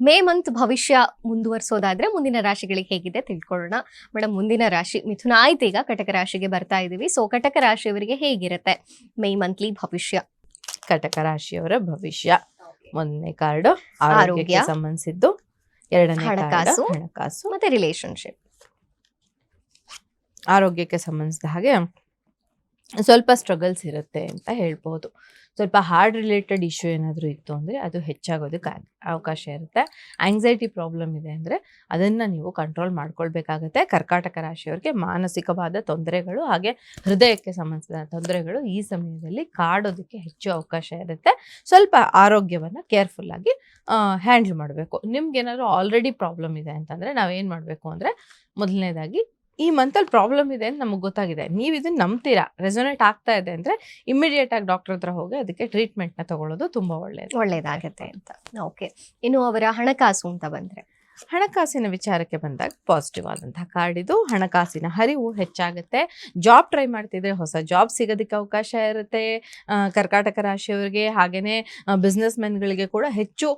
May month ಭವಿಷ್ಯ ಮುಂದುವರಿಸೋದಾದ್ರೆ ಮುಂದಿನ ರಾಶಿಗಳಿಗೆ ಹೇಗಿದೆ ತಿಳ್ಕೊಳ್ಳೋಣ. ಮೇಡಮ್, ಮುಂದಿನ ರಾಶಿ ಮಿಥುನ ಆಯ್ತು, ಈಗ ಕಟಕ ರಾಶಿಗೆ ಬರ್ತಾ ಇದೀವಿ. ಸೊ ಕಟಕ ರಾಶಿಯವರಿಗೆ ಹೇಗಿರುತ್ತೆ ಮೇ ಮಂತ್ಲಿ ಭವಿಷ್ಯ? ಕಟಕ ರಾಶಿಯವರ ಭವಿಷ್ಯ, ಮೊದಲನೇ ಕಾರ್ಡ್ ಆರೋಗ್ಯಕ್ಕೆ ಸಂಬಂಧಿಸಿದ್ದು, ಎರಡನೇ ಹಣಕಾಸು ಹಣಕಾಸು ಮತ್ತೆ ರಿಲೇಶನ್ಶಿಪ್. ಆರೋಗ್ಯಕ್ಕೆ ಸಂಬಂಧಿಸಿದ ಹಾಗೆ ಸ್ವಲ್ಪ ಸ್ಟ್ರಗಲ್ಸ್ ಇರುತ್ತೆ ಅಂತ ಹೇಳ್ಬೋದು. ಸ್ವಲ್ಪ ಹಾರ್ಟ್ ರಿಲೇಟೆಡ್ ಇಶ್ಯೂ ಏನಾದರೂ ಇತ್ತು ಅಂದರೆ ಅದು ಹೆಚ್ಚಾಗೋದಕ್ಕೆ ಅವಕಾಶ ಇರುತ್ತೆ. ಆಂಗ್ಸೈಟಿ ಪ್ರಾಬ್ಲಮ್ ಇದೆ ಅಂದರೆ ಅದನ್ನು ನೀವು ಕಂಟ್ರೋಲ್ ಮಾಡ್ಕೊಳ್ಬೇಕಾಗತ್ತೆ. ಕರ್ಕಾಟಕ ರಾಶಿಯವರಿಗೆ ಮಾನಸಿಕವಾದ ತೊಂದರೆಗಳು ಹಾಗೆ ಹೃದಯಕ್ಕೆ ಸಂಬಂಧಿಸಿದ ತೊಂದರೆಗಳು ಈ ಸಮಯದಲ್ಲಿ ಕಾಡೋದಕ್ಕೆ ಹೆಚ್ಚು ಅವಕಾಶ ಇರುತ್ತೆ. ಸ್ವಲ್ಪ ಆರೋಗ್ಯವನ್ನು ಕೇರ್ಫುಲ್ಲಾಗಿ ಹ್ಯಾಂಡಲ್ ಮಾಡಬೇಕು. ನಿಮ್ಗೇನಾದರೂ ಆಲ್ರೆಡಿ ಪ್ರಾಬ್ಲಮ್ ಇದೆ ಅಂತಂದರೆ ನಾವೇನು ಮಾಡಬೇಕು ಅಂದರೆ, ಮೊದಲನೇದಾಗಿ ಈ ಮಂತಲ್ಲಿ ಪ್ರಾಬ್ಲಮ್ ಇದೆ ಅಂತ ನಮಗೆ ಗೊತ್ತಾಗಿದೆ, ನೀವು ಇದನ್ನು ನಂಬ್ತೀರಾ, ರೆಸೊನೇಟ್ ಆಗ್ತಾ ಇದೆ ಅಂದರೆ ಇಮಿಡಿಯೇಟಾಗಿ ಡಾಕ್ಟರ್ ಹತ್ರ ಹೋಗಿ ಅದಕ್ಕೆ ಟ್ರೀಟ್ಮೆಂಟ್ನ ತಗೊಳ್ಳೋದು ತುಂಬ ಒಳ್ಳೇದಾಗತ್ತೆ ಅಂತ. ಓಕೆ, ಇನ್ನು ಅವರ ಹಣಕಾಸು ಅಂತ ಬಂದರೆ, ಹಣಕಾಸಿನ ವಿಚಾರಕ್ಕೆ ಬಂದಾಗ ಪಾಸಿಟಿವ್ ಆದಂತಹ ಕಾರ್ಡ್ ಇದು. ಹಣಕಾಸಿನ ಹರಿವು ಹೆಚ್ಚಾಗುತ್ತೆ. ಜಾಬ್ ಟ್ರೈ ಮಾಡ್ತಿದ್ರೆ ಹೊಸ ಜಾಬ್ ಸಿಗೋದಕ್ಕೆ ಅವಕಾಶ ಇರುತ್ತೆ ಕರ್ಕಾಟಕ ರಾಶಿಯವರಿಗೆ. ಹಾಗೆಯೇ ಬಿಸ್ನೆಸ್ ಮೆನ್ಗಳಿಗೆ ಕೂಡ ಹೆಚ್ಚು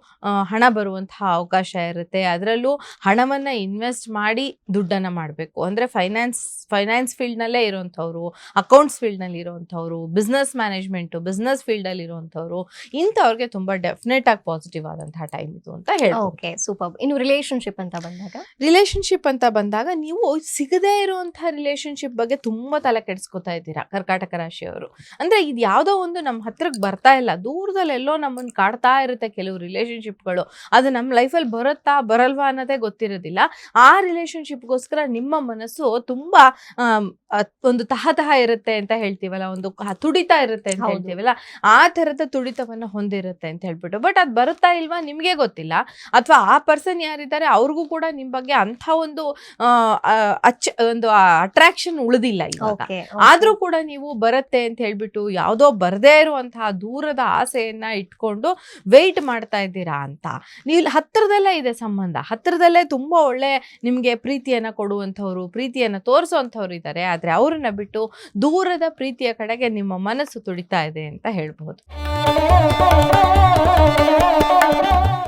ಹಣ ಬರುವಂತಹ ಅವಕಾಶ ಇರುತ್ತೆ. ಅದರಲ್ಲೂ ಹಣವನ್ನು ಇನ್ವೆಸ್ಟ್ ಮಾಡಿ ದುಡ್ಡನ್ನು ಮಾಡಬೇಕು ಅಂದರೆ ಫೈನಾನ್ಸ್ ಫೀಲ್ಡ್ನಲ್ಲೇ ಇರೋವಂಥವ್ರು, ಅಕೌಂಟ್ಸ್ ಫೀಲ್ಡ್ನಲ್ಲಿ ಇರೋವಂಥವ್ರು, ಬಿಸ್ನೆಸ್ ಮ್ಯಾನೇಜ್ಮೆಂಟು, ಬಿಸ್ನೆಸ್ ಫೀಲ್ಡಲ್ಲಿ ಇರೋವಂಥವ್ರು, ಇಂಥವ್ರಿಗೆ ತುಂಬ ಡೆಫಿನೆಟ್ ಆಗಿ ಪಾಸಿಟಿವ್ ಆದಂತಹ ಟೈಮ್ ಇದು ಅಂತ ಹೇಳಿ. Okay, super. ಇನ್ನು ರಿಲೇಶನ್ಶಿಪ್ ಅಂತ ಬಂದಾಗ ನೀವು ಸಿಗದೇ ಇರುವಂತಹ ರಿಲೇಶನ್ಶಿಪ್ ಬಗ್ಗೆ ತುಂಬಾ ತಲೆ ಕೆಡಿಸ್ಕೊತಾ ಇದ್ದೀರಾ ಕರ್ಕಾಟಕ ರಾಶಿಯವರು. ಅಂದ್ರೆ ಇದು ಯಾವುದೋ ಒಂದು ನಮ್ಮ ಹತ್ರಕ್ಕೆ ಬರ್ತಾ ಇಲ್ಲ, ದೂರದಲ್ಲಿ ಎಲ್ಲೋ ನಮ್ಮನ್ನು ಕಾಡ್ತಾ ಇರುತ್ತೆ ಕೆಲವು ರಿಲೇಶನ್ಶಿಪ್ಗಳು. ಅದು ನಮ್ಮ ಲೈಫಲ್ಲಿ ಬರುತ್ತಾ ಬರಲ್ವಾ ಅನ್ನೋದೇ ಗೊತ್ತಿರೋದಿಲ್ಲ. ಆ ರಿಲೇಶನ್ಶಿಪ್ಗೋಸ್ಕರ ನಿಮ್ಮ ಮನಸ್ಸು ತುಂಬಾ ಒಂದು ತಹತಹ ಇರುತ್ತೆ ಅಂತ ಹೇಳ್ತೀವಲ್ಲ, ಒಂದು ತುಡಿತಾ ಇರುತ್ತೆ ಅಂತ ಹೇಳ್ತೀವಲ್ಲ, ಆ ಥರದ ತುಡಿತವನ್ನು ಹೊಂದಿರುತ್ತೆ ಅಂತ ಹೇಳ್ಬಿಟ್ಟು. ಬಟ್ ಅದು ಬರುತ್ತಾ ಇಲ್ವಾ ನಿಮಗೆ ಗೊತ್ತಿಲ್ಲ, ಅಥವಾ ಆ ಪರ್ಸನ್ ಯಾರಿದ್ದಾರೆ ಅವ್ರಿಗೂ ಕೂಡ ನಿಮ್ಮ ಬಗ್ಗೆ ಅಂಥ ಒಂದು ಅಟ್ರಾಕ್ಷನ್ ಉಳಿದಿಲ್ಲ ಇವಾಗ. ಆದ್ರೂ ಕೂಡ ನೀವು ಬರುತ್ತೆ ಅಂತ ಹೇಳ್ಬಿಟ್ಟು ಯಾವುದೋ ಬರದೇ ಇರುವಂತಹ ದೂರದ ಆಸೆಯನ್ನ ಇಟ್ಕೊಂಡು ವೆಯ್ಟ್ ಮಾಡ್ತಾ ಇದ್ದೀರಾ ಅಂತ. ನೀವು ಹತ್ತಿರದಲ್ಲೇ ಇದೆ ಸಂಬಂಧ, ಹತ್ತಿರದಲ್ಲೇ ತುಂಬಾ ಒಳ್ಳೆ ನಿಮ್ಗೆ ಪ್ರೀತಿಯನ್ನ ಕೊಡುವಂಥವ್ರು, ಪ್ರೀತಿಯನ್ನ ತೋರಿಸುವಂಥವ್ರು ಇದ್ದಾರೆ. ಆದ್ರೆ ಅವ್ರನ್ನ ಬಿಟ್ಟು ದೂರದ ಪ್ರೀತಿಯ ಕಡೆಗೆ ನಿಮ್ಮ ಮನಸ್ಸು ತುಡಿತಾ ಇದೆ ಅಂತ ಹೇಳ್ಬಹುದು.